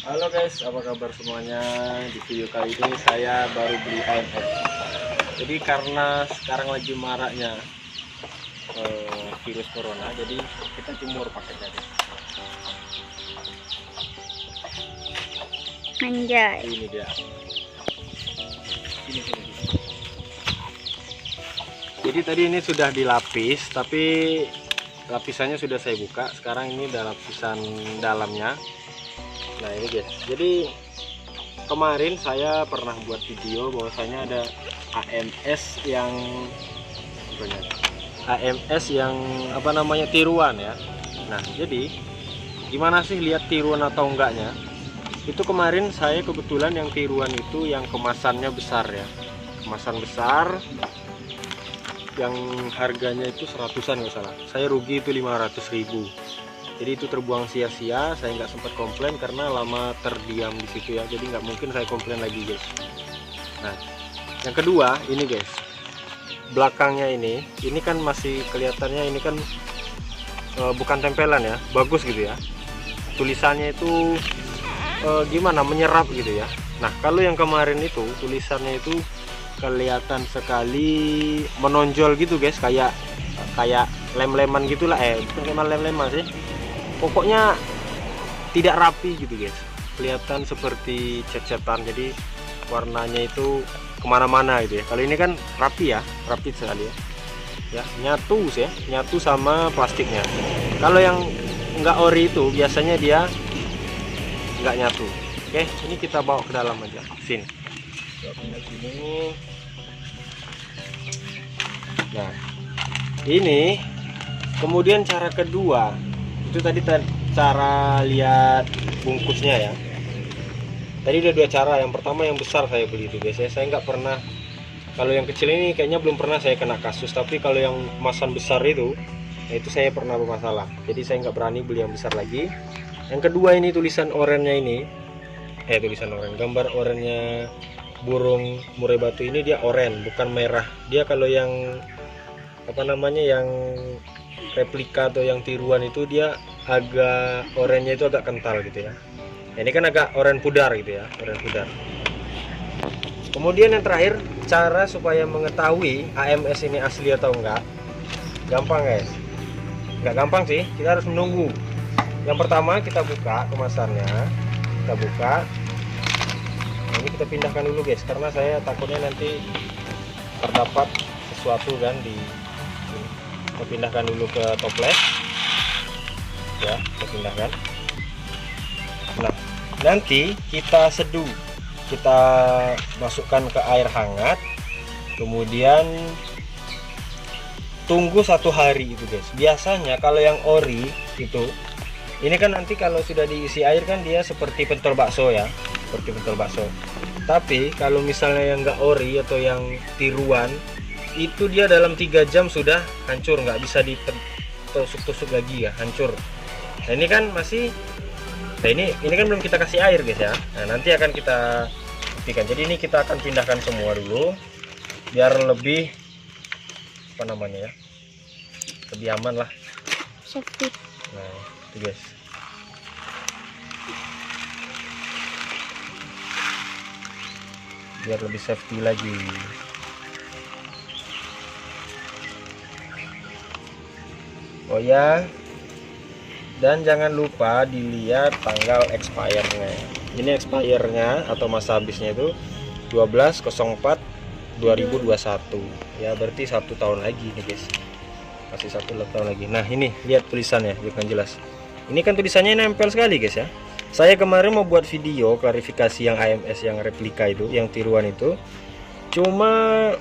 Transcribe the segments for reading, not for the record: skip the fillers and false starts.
Halo guys, apa kabar semuanya? Di video kali ini saya baru beli AMS. Jadi karena sekarang lagi maraknya virus corona, jadi kita jemur pakainya guys. Anjay. Ini dia. Sini. Jadi tadi ini sudah dilapis, tapi lapisannya sudah saya buka. Sekarang ini ada lapisan dalamnya. Nah ini guys, jadi kemarin saya pernah buat video bahwasanya ada AMS yang apa namanya tiruan ya. Nah jadi gimana sih lihat tiruan atau enggaknya? Itu kemarin saya kebetulan yang tiruan itu yang kemasannya besar ya, kemasan besar yang harganya itu 100-an nggak salah. Saya rugi itu 500.000. Jadi itu terbuang sia-sia. Saya nggak sempat komplain karena lama terdiam di situ ya, jadi nggak mungkin saya komplain lagi guys. Nah yang kedua ini guys, belakangnya ini kan masih kelihatannya ini kan bukan tempelan ya, bagus gitu ya, tulisannya itu gimana, menyerap gitu ya. Nah kalau yang kemarin itu tulisannya itu kelihatan sekali menonjol gitu guys, kayak lem-leman gitulah, bukan lem-leman sih, pokoknya tidak rapi gitu guys, kelihatan seperti cat-catan, jadi warnanya itu kemana-mana gitu ya. Kalau ini kan rapi ya, rapi sekali ya, nyatu sama plastiknya. Kalau yang enggak ori itu biasanya dia nggak nyatu. Oke, ini kita bawa ke dalam aja, sini. Nah ini kemudian cara kedua itu tadi cara lihat bungkusnya ya. Tadi ada dua cara. Yang pertama yang besar saya beli itu guys, saya nggak pernah, kalau yang kecil ini kayaknya belum pernah saya kena kasus, tapi kalau yang kemasan besar itu saya pernah bermasalah, jadi saya nggak berani beli yang besar lagi. Yang kedua ini tulisan orennya ini, tulisan oren, gambar orennya burung murai batu ini dia oren bukan merah. Dia kalau yang apa namanya yang replika atau yang tiruan itu dia agak orennya itu agak kental gitu ya. Ini kan agak oren pudar gitu ya, oren pudar. Kemudian yang terakhir, cara supaya mengetahui AMS ini asli atau enggak, gampang guys. Enggak gampang sih, kita harus menunggu. Yang pertama kita buka kemasannya, kita buka. Nah, ini kita pindahkan dulu guys, karena saya takutnya nanti terdapat sesuatu kan di sini. Kita pindahkan dulu ke toples, ya, kita pindahkan. Nah, nanti kita seduh, kita masukkan ke air hangat, kemudian tunggu 1 hari itu guys. Biasanya kalau yang ori itu, ini kan nanti kalau sudah diisi air kan dia seperti pentol bakso ya, seperti pentol bakso. Tapi kalau misalnya yang enggak ori atau yang tiruan, itu dia dalam 3 jam sudah hancur, nggak bisa ditusuk-tusuk lagi ya, hancur. Nah ini kan masih, nah ini kan belum kita kasih air guys ya. Nah nanti akan kita buktikan. Jadi ini kita akan pindahkan semua dulu biar lebih apa namanya ya, lebih aman lah, Safety. nah itu guys. Biar lebih safety lagi. Oh ya, dan jangan lupa dilihat tanggal expire-nya. Ini expire-nya atau masa habisnya itu 12/04/2021 ya, berarti 1 tahun lagi nih guys, masih 1 tahun lagi. Nah ini lihat tulisannya, bukan jelas. Ini kan tulisannya nempel sekali guys ya. Saya kemarin mau buat video klarifikasi yang AMS yang replika itu, yang tiruan itu, cuma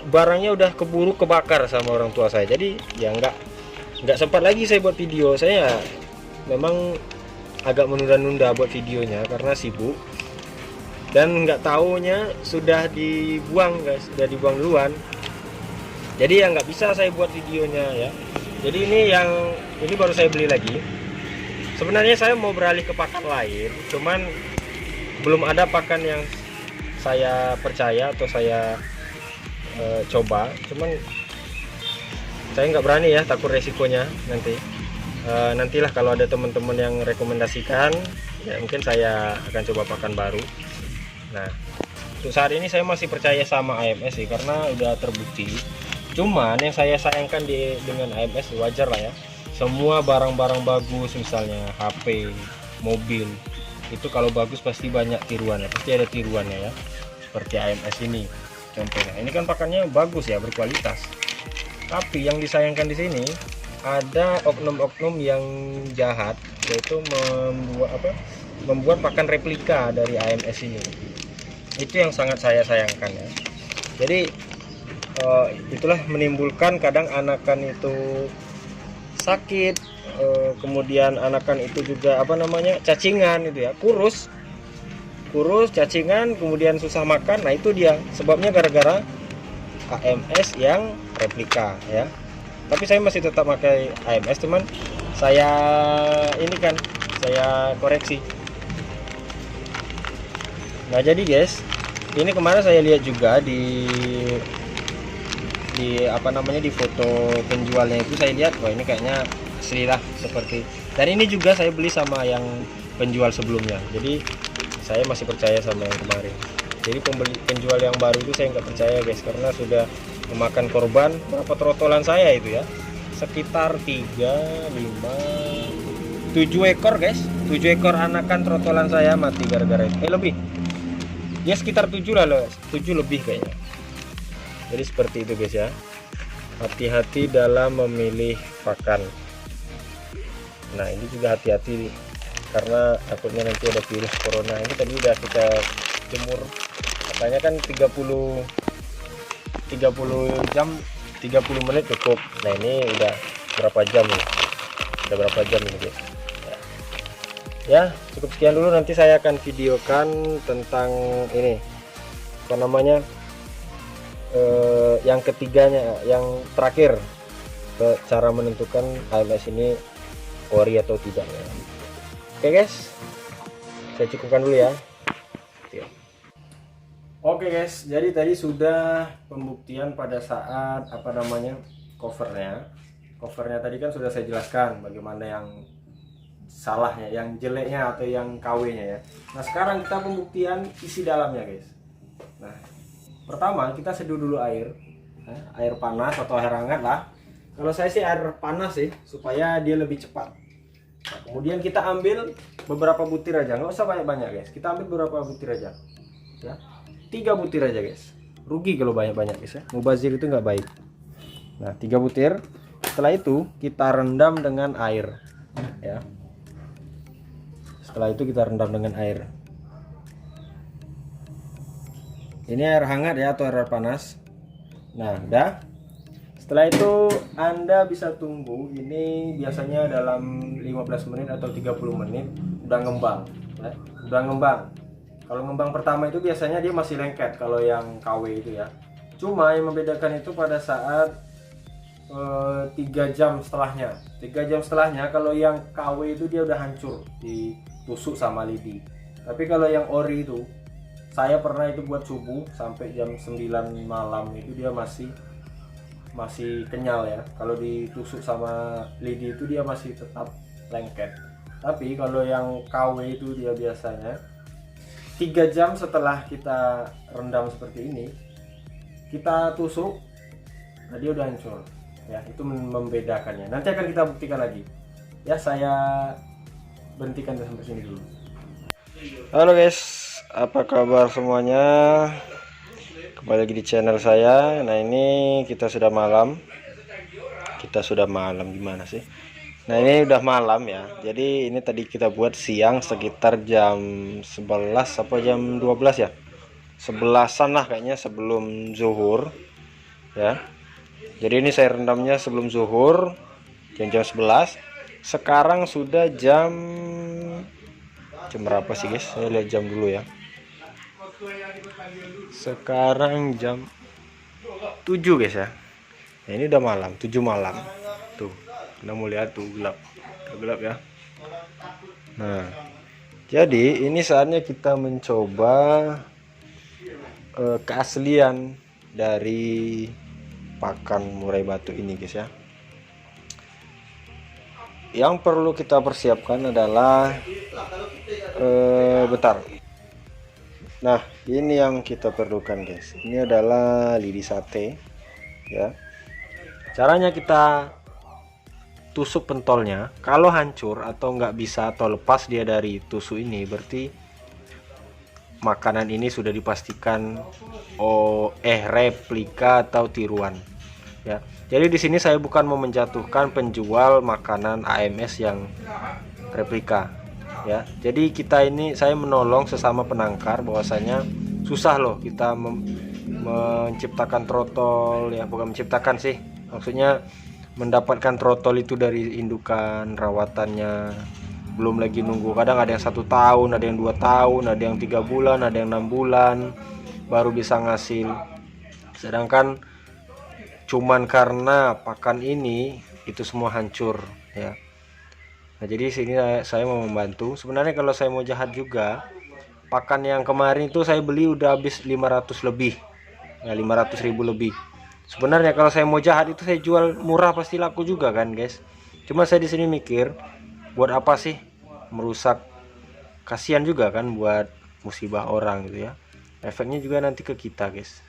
barangnya udah keburu kebakar sama orang tua saya, jadi ya nggak sempat lagi saya buat video. Saya memang agak menunda-nunda buat videonya karena sibuk, dan nggak taunya sudah dibuang guys, sudah dibuang duluan, jadi ya nggak bisa saya buat videonya ya. Jadi ini baru saya beli lagi. Sebenarnya saya mau beralih ke pakan lain, cuman belum ada pakan yang saya percaya atau saya coba, cuman saya nggak berani ya, takut resikonya nanti. Nantilah kalau ada teman-teman yang rekomendasikan, ya mungkin saya akan coba pakan baru. Nah, untuk saat ini saya masih percaya sama AMS sih, karena udah terbukti. Cuman yang saya sayangkan dengan AMS wajar lah ya, semua barang-barang bagus, misalnya HP, mobil, itu kalau bagus pasti banyak tiruannya, pasti ada tiruannya ya, seperti AMS ini contohnya. Ini kan pakannya bagus ya, berkualitas. Tapi yang disayangkan di sini ada oknum-oknum yang jahat, yaitu membuat pakan replika dari AMS ini. Itu yang sangat saya sayangkan ya. Jadi itulah menimbulkan kadang anakan itu sakit, kemudian anakan itu juga cacingan itu ya, kurus cacingan, kemudian susah makan. Nah itu dia sebabnya, gara-gara AMS yang replika ya. Tapi saya masih tetap pakai AMS, teman. Saya koreksi. Nah jadi guys, ini kemarin saya lihat juga di foto penjualnya itu, saya lihat wah ini kayaknya asli lah seperti. Dan ini juga saya beli sama yang penjual sebelumnya. Jadi saya masih percaya sama yang kemarin. Jadi penjual yang baru itu saya nggak percaya guys, karena sudah memakan korban berapa trotolan saya itu ya, sekitar 3, 5, 7 ekor guys. 7 ekor anakan trotolan saya mati gara-gara itu. Lebih ya, sekitar 7 lah loh, 7 lebih kayaknya. Jadi seperti itu guys ya, hati-hati dalam memilih pakan. Nah ini juga hati-hati karena takutnya nanti ada virus corona. Ini tadi udah kita jemur, katanya kan 30 jam, 30 menit cukup. Nah ini udah berapa jam nih, ini guys ya. Cukup sekian dulu, nanti saya akan videokan tentang ini yang ketiganya, yang terakhir, cara menentukan AMS ini ori atau tidaknya. Oke guys, saya cukupkan dulu ya. Oke guys, jadi tadi sudah pembuktian pada saat covernya tadi kan sudah saya jelaskan bagaimana yang salahnya, yang jeleknya atau yang KW-nya ya. Nah sekarang kita pembuktian isi dalamnya guys. Nah pertama kita seduh dulu air panas atau air hangat lah. Kalau saya sih air panas sih, supaya dia lebih cepat. Nah, kemudian kita ambil beberapa butir aja, nggak usah banyak-banyak guys. Kita ambil beberapa butir aja ya. 3 butir aja guys, rugi kalau banyak-banyak guys ya, mubazir itu nggak baik. Nah 3 butir. Setelah itu kita rendam dengan air ya. Setelah itu kita rendam dengan air. Ini air hangat ya, atau air panas. Nah udah. Setelah itu Anda bisa tunggu, ini biasanya dalam 15 menit atau 30 menit udah ngembang ya. Udah ngembang. Kalau ngembang pertama itu biasanya dia masih lengket kalau yang KW itu ya. Cuma yang membedakan itu pada saat 3 jam setelahnya. 3 jam setelahnya kalau yang KW itu dia udah hancur, ditusuk sama lidi. Tapi kalau yang ori itu, saya pernah itu buat subuh sampai jam 9 malam itu dia masih kenyal ya. Kalau ditusuk sama lidi itu dia masih tetap lengket. Tapi kalau yang KW itu dia biasanya 3 jam setelah kita rendam seperti ini, kita tusuk, nah dia udah hancur ya. Itu membedakannya, nanti akan kita buktikan lagi ya. Saya berhentikan sampai sini dulu. Halo guys, apa kabar semuanya? Kembali lagi di channel saya. Nah ini kita sudah malam gimana sih? Nah ini udah malam ya. Jadi ini tadi kita buat siang sekitar jam 11 apa jam 12 ya, 11-an lah kayaknya, sebelum zuhur ya. Jadi ini saya rendamnya sebelum zuhur, jam 11. Sekarang sudah jam berapa sih guys? Saya lihat jam dulu ya. Sekarang jam 7 guys ya. Nah, ini udah malam, 7 malam. Tuh, Anda mau lihat tuh gelap ya. Nah, jadi ini saatnya kita mencoba keaslian dari pakan murai batu ini guys ya. yang perlu kita persiapkan adalah bentar. Nah, ini yang kita perlukan guys. Ini adalah lidi sate ya. Caranya kita tusuk pentolnya. Kalau hancur atau nggak bisa atau lepas dia dari tusuk ini, berarti makanan ini sudah dipastikan replika atau tiruan ya. Jadi di sini saya bukan mau menjatuhkan penjual makanan AMS yang replika ya. Jadi saya menolong sesama penangkar, bahwasanya susah loh kita menciptakan trotol ya, bukan menciptakan sih, maksudnya mendapatkan trotol itu dari indukan, rawatannya, belum lagi nunggu, kadang ada yang 1 tahun, ada yang 2 tahun, ada yang 3 bulan, ada yang 6 bulan baru bisa ngasil. Sedangkan cuman karena pakan ini itu semua hancur ya. Nah, jadi sini saya mau membantu. Sebenarnya kalau saya mau jahat juga, pakan yang kemarin itu saya beli udah habis 500 lebih ya, 500.000 lebih. Sebenarnya kalau saya mau jahat itu saya jual murah pasti laku juga kan guys. Cuma saya di sini mikir, buat apa sih merusak, kasihan juga kan buat musibah orang gitu ya. Efeknya juga nanti ke kita guys.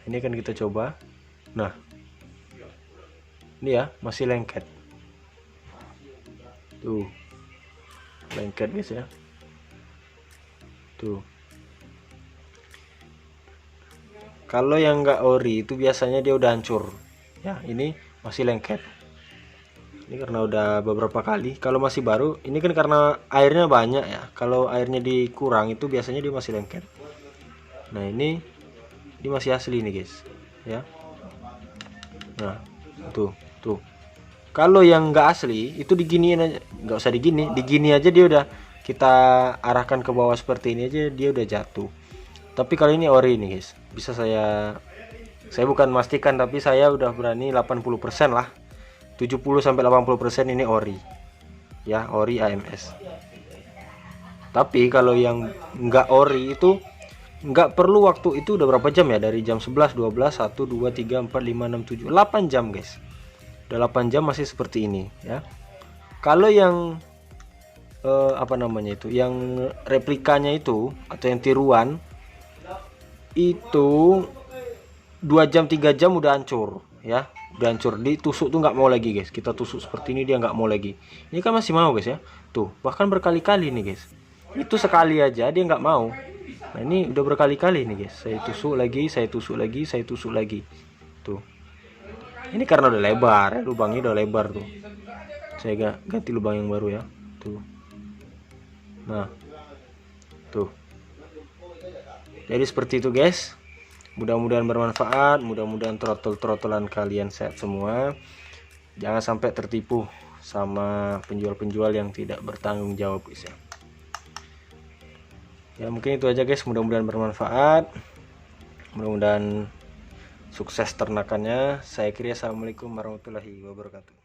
Ini kan kita coba. Nah, ini ya masih lengket tuh, lengket guys ya tuh. Kalau yang enggak ori itu biasanya dia udah hancur ya. Ini masih lengket, ini karena udah beberapa kali. Kalau masih baru, ini kan karena airnya banyak ya. Kalau airnya dikurang itu biasanya dia masih lengket. Nah, ini masih asli nih guys ya. Nah, tuh. Kalau yang enggak asli itu diginiin aja, nggak usah digini aja dia udah, kita arahkan ke bawah seperti ini aja dia udah jatuh. Tapi kalau ini ori nih guys, bisa saya bukan memastikan, tapi saya udah berani 80% lah, 70-80% ini ori ya, ori AMS. Tapi kalau yang enggak ori itu nggak perlu waktu, itu udah berapa jam ya, dari jam 11, 12, 1, 2, 3, 4, 5, 6, 7, 8 jam guys. Udah 8 jam masih seperti ini ya. Kalau yang apa namanya itu, yang replikanya itu atau yang tiruan itu 2 jam 3 jam udah hancur ya, udah hancur, ditusuk tuh nggak mau lagi guys. Kita tusuk seperti ini dia nggak mau lagi. Ini kan masih mau guys ya, tuh bahkan berkali-kali nih guys. Itu sekali aja dia nggak mau. Nah, ini udah berkali-kali nih guys, saya tusuk lagi, saya tusuk lagi, saya tusuk lagi tuh. Ini karena udah lebar ya, lubangnya udah lebar tuh, saya ganti lubang yang baru ya tuh. Nah tuh, jadi seperti itu guys. Mudah-mudahan bermanfaat, mudah-mudahan trotolan kalian sehat semua. Jangan sampai tertipu sama penjual-penjual yang tidak bertanggung jawab guys ya. Ya mungkin itu aja guys, mudah-mudahan bermanfaat, mudah-mudahan sukses ternakannya. Saya kira, assalamualaikum warahmatullahi wabarakatuh.